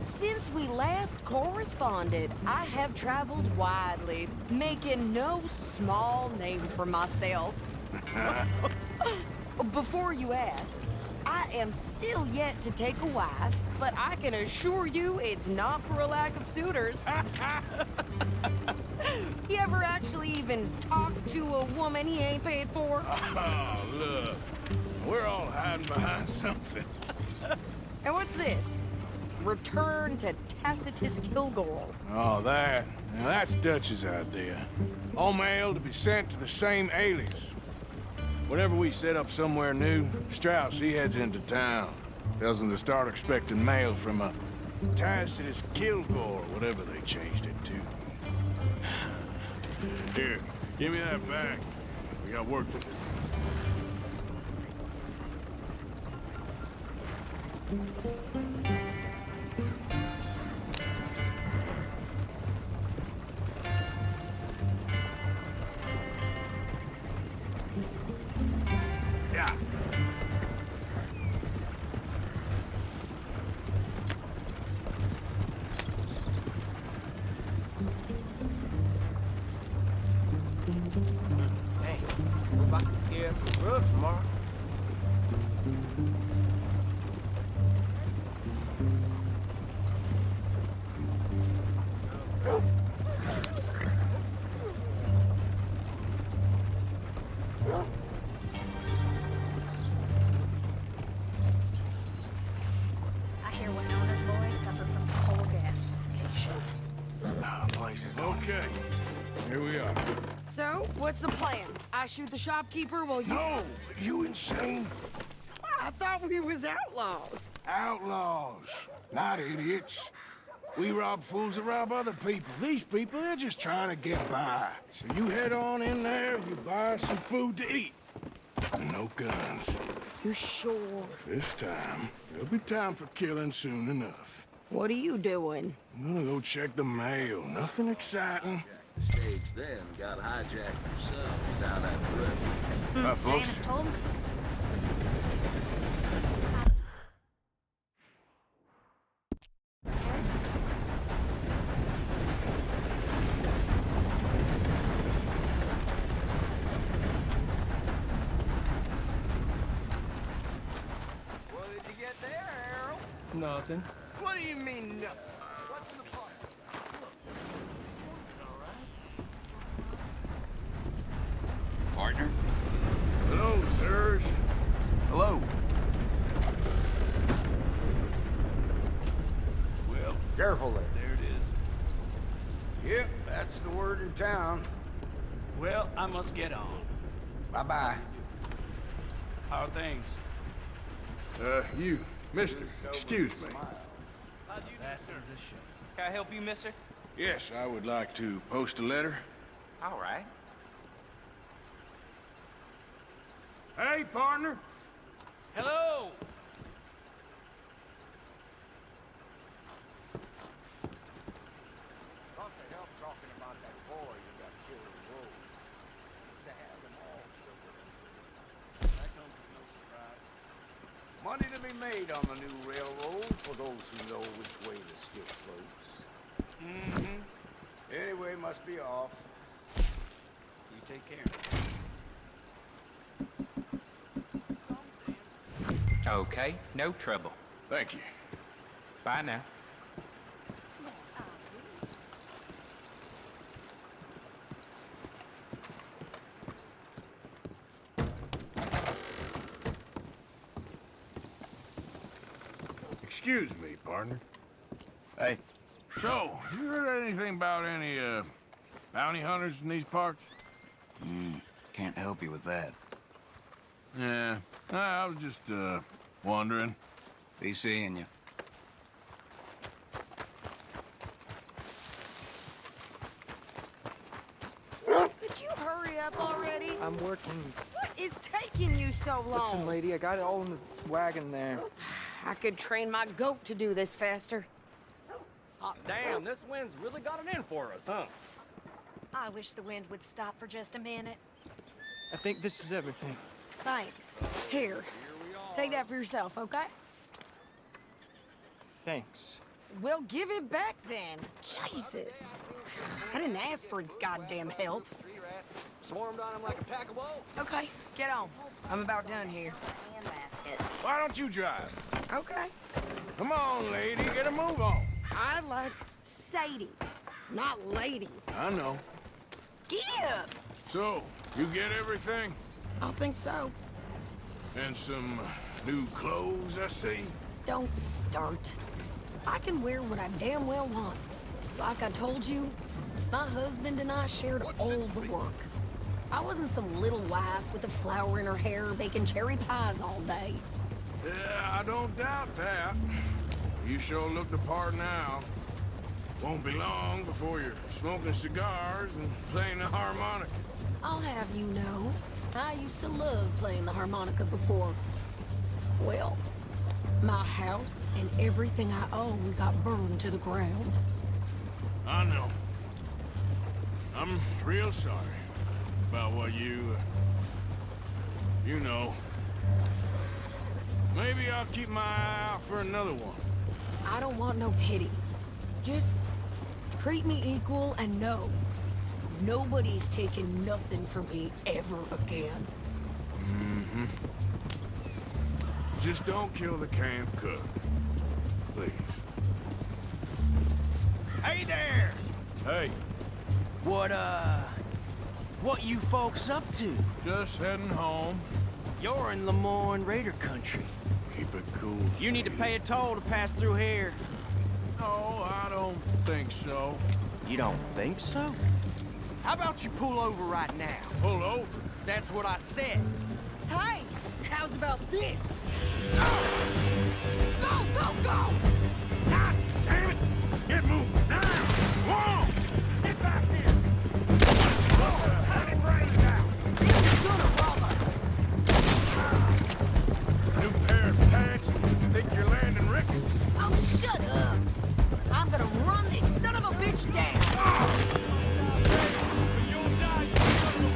Since we last corresponded, I have traveled widely, making no small name for myself. Before you ask, I am still yet to take a wife, but I can assure you it's not for a lack of suitors. You ever actually even talked to a woman he ain't paid for? Oh, look. We're all hiding behind something. And what's this? Return to Tacitus Kilgore. Oh, that. Now, that's Dutch's idea. All mail to be sent to the same alias. Whenever we set up somewhere new, Strauss, he heads into town. Tells them to start expecting mail from a Tacitus Kilgore, whatever they changed it to. Here, give me that back. We got work to do. Yeah. Hey, we're about to scare some grubs tomorrow. I hear Winona's boy suffered from coal gasification. Ah, place is okay. Here we are. So, what's the plan? I shoot the shopkeeper while you... No! You insane? I thought we was outlaws. Outlaws, not idiots. We rob fools that rob other people. These people, they're just trying to get by. So you head on in there, you buy some food to eat. And no guns. You're sure? This time, there'll be time for killing soon enough. What are you doing? I'm gonna go check the mail. Nothing exciting. Stage then got hijacked yourself down that river. Bye, folks. Janice told me. What did you get there, Harold? Nothing. What do you mean, nothing? What's in the pot? Partner? Hello, sirs. Hello. Well, careful there. There it is. Yep, that's the word in town. Well, I must get on. Bye-bye. How are things? You, mister, excuse me. Can I help you, mister? Yes, I would like to post a letter. All right. Hey, partner. Hello! Can't they help talking about that boy you got killed in the road? To have them all silver. That comes as no surprise. Money to be made on the new railroad for those who know which way the stick floats. Mm-hmm. Anyway, must be off. You take care. Okay, no trouble. Thank you. Bye now. Excuse me, partner. Hey. So, you heard anything about any, bounty hunters in these parts? Can't help you with that. Yeah, I was just, wondering. Be seeing you. Could you hurry up already? I'm working. What is taking you so long? Listen, lady, I got it all in the wagon there. I could train my goat to do this faster. Hot damn, this wind's really got it in for us, huh? I wish the wind would stop for just a minute. I think this is everything. Thanks. Here. Take that for yourself, okay? Thanks. Well, give it back then. Jesus. I didn't ask for his goddamn help. Swarmed on him like a pack of wolves. Okay, get on. I'm about done here. Why don't you drive? Okay. Come on, lady, get a move on. I like Sadie, not lady. I know. Give! So, you get everything? I think so. And some new clothes, I see? Don't start. I can wear what I damn well want. Like I told you, my husband and I shared all the work. I wasn't some little wife with a flower in her hair baking cherry pies all day. Yeah, I don't doubt that. You sure look the part now. Won't be long before you're smoking cigars and playing the harmonica. I'll have you know, I used to love playing the harmonica before. Well, my house and everything I own got burned to the ground. I know. I'm real sorry about what you know. Maybe I'll keep my eye out for another one. I don't want no pity. Just treat me equal and know nobody's taking nothing from me ever again. Mm-hmm. Just don't kill the camp cook. Please. Hey there! Hey. What you folks up to? Just heading home. You're in Lemoyne Raider country. Keep it cool. You need to pay a toll to pass through here. No, I don't think so. You don't think so? How about you pull over right now? Pull over? That's what I said. Hey, how's about this? Go, go, go! God damn it! Get moving now! Whoa! Get back here! Let rain down! You're gonna rob us! New pair of pants? Think you're landing rickets? Oh, shut up! I'm gonna run this son of a bitch down!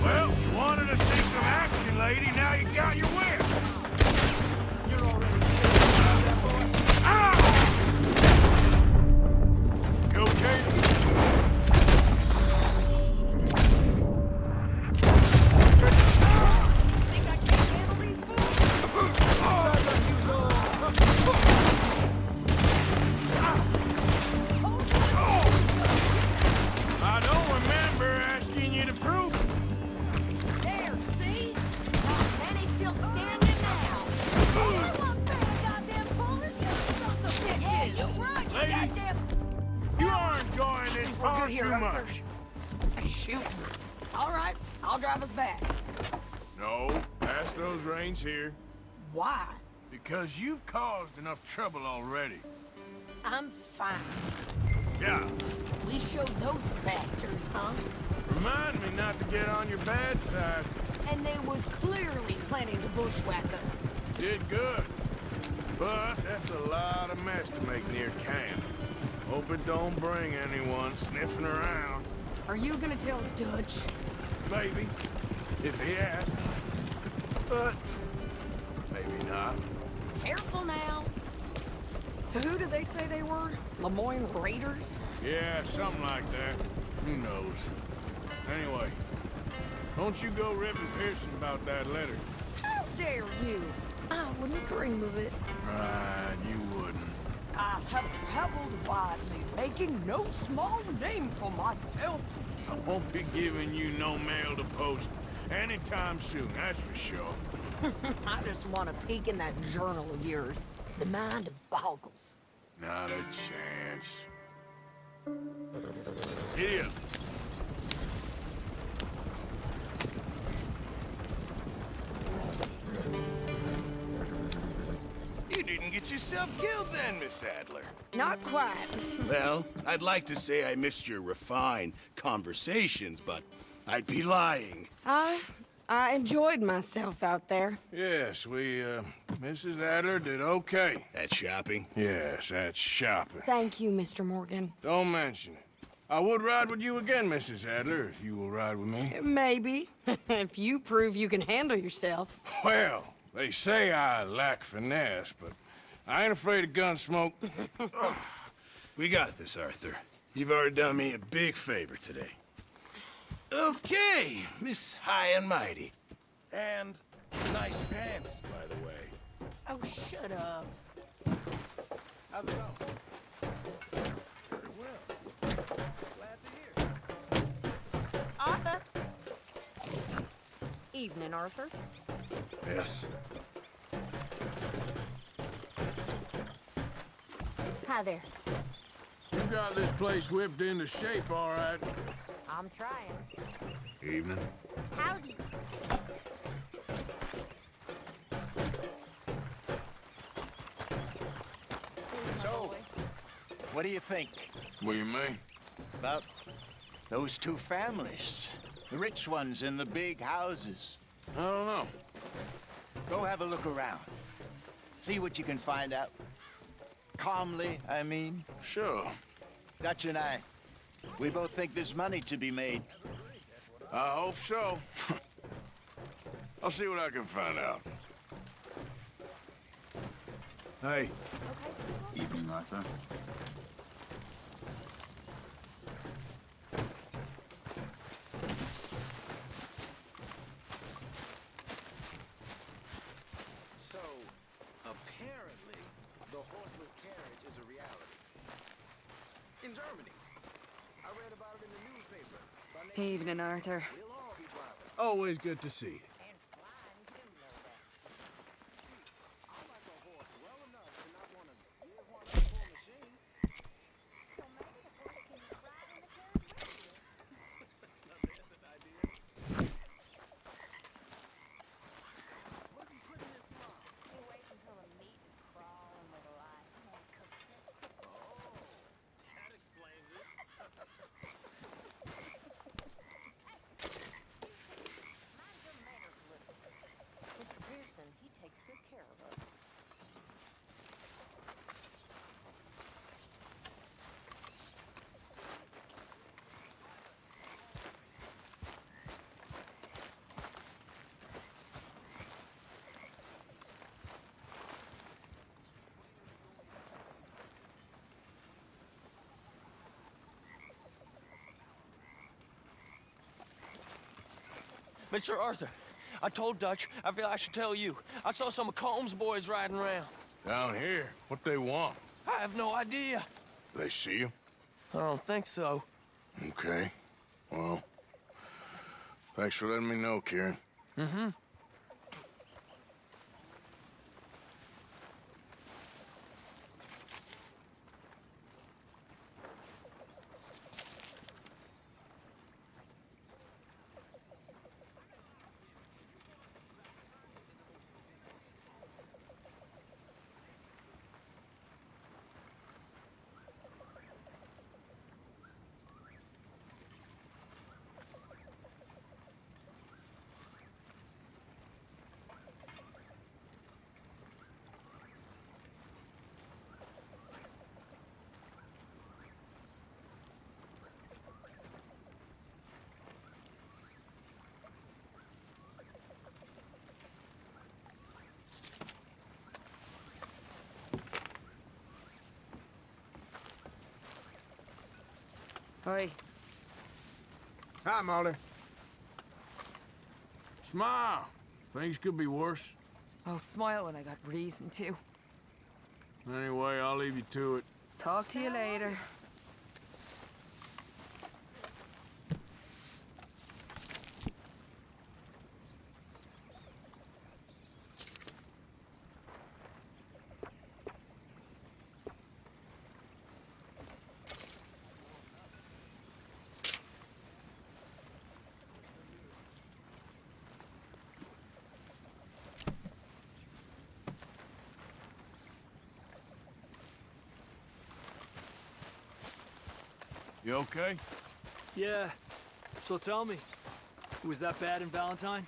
Well, you wanted to see some action, lady. Now you got your wish. You're already that boy. Ah! You okay? Think I can't handle these I don't remember asking you to prove it. There, see? Manny's still standing now. Oh, I'm goddamn pullers, you sons of bitches. Yeah, you're right, you Lady, goddamn... You are enjoying this We're far good here, too officer. much. Shoot. All right, I'll drive us back. No, pass those reins here. Why? Because you've caused enough trouble already. I'm fine. Yeah. We showed those bastards, huh? Remind me not to get on your bad side. And they was clearly planning to bushwhack us. Did good. But that's a lot of mess to make near camp. Hope it don't bring anyone sniffing around. Are you gonna tell Dutch? Maybe, if he asks. But maybe not. Careful now. So who did they say they were? Lemoyne Raiders? Yeah, something like that. Who knows? Anyway, don't you go ripping Pearson about that letter. How dare you? I wouldn't dream of it. Right, you wouldn't. I have traveled widely, making no small name for myself. I won't be giving you no mail to post anytime soon, that's for sure. I just want to peek in that journal of yours. The mind boggles. Not a chance. Idiot. You didn't get yourself killed then, Miss Adler. Not quite. Well, I'd like to say I missed your refined conversations, but I'd be lying. I enjoyed myself out there. Yes, Mrs. Adler did okay. At shopping? Yes, that's shopping. Thank you, Mr. Morgan. Don't mention it. I would ride with you again, Mrs. Adler, if you will ride with me. Maybe. If you prove you can handle yourself. Well, they say I lack finesse, but I ain't afraid of gun smoke. We got this, Arthur. You've already done me a big favor today. Okay, Miss High and Mighty. And nice pants, by the way. Oh, shut up. How's it going? Very well. Glad to hear. Arthur. Evening, Arthur. Yes. Hi there. You got this place whipped into shape, all right. I'm trying. Evening. Howdy. So, what do you think? What do you mean? About those two families. The rich ones in the big houses. I don't know. Go have a look around. See what you can find out. Calmly, I mean. Sure. Dutch and I, we both think there's money to be made. I hope so. I'll see what I can find out. Hey. Evening, Arthur. So, apparently, the horseless carriage is a reality. In Germany. I read about it in the newspaper. Evening, Arthur. Always good to see you. Mr. Arthur, I told Dutch, I feel I should tell you. I saw some of Combs' boys riding around. Down here? What they want? I have no idea. They see you? I don't think so. Okay. Well, thanks for letting me know, Kieran. Mm-hmm. Oi. Hi, Molly. Smile. Things could be worse. I'll smile when I got reason to. Anyway, I'll leave you to it. Talk to you later. You okay? Yeah. So tell me, was that bad in Valentine?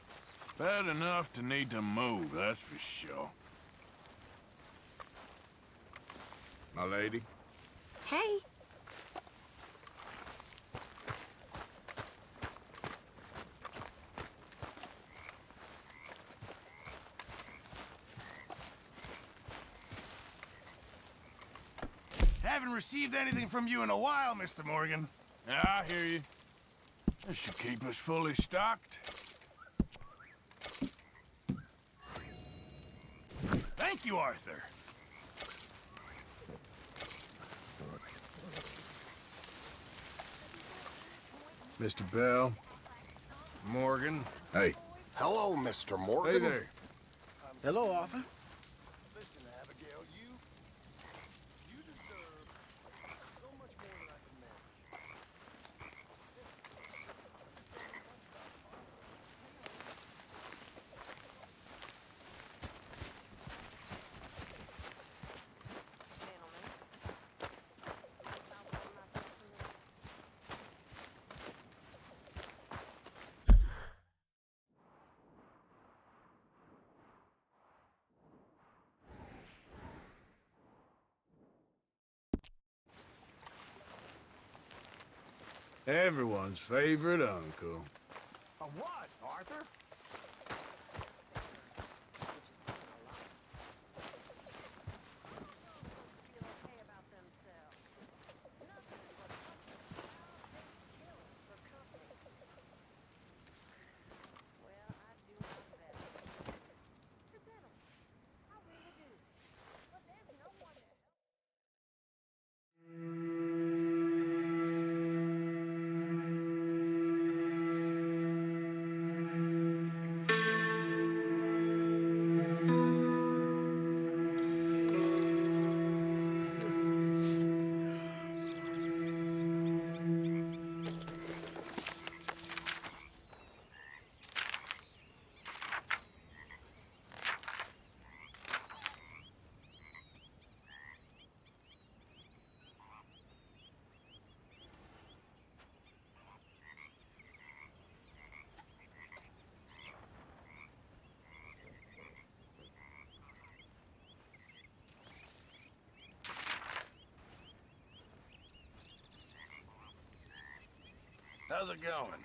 Bad enough to need to move, that's for sure. My lady? Hey. Haven't received anything from you in a while, Mr. Morgan. Yeah, I hear you. This should keep us fully stocked. Thank you, Arthur. Mr. Bell. Morgan. Hey. Hello, Mr. Morgan. Hey there. Hello, Arthur. Listen, Abigail, you deserve so much more than I can manage. Everyone's favorite uncle. A what, Arthur? How's it going?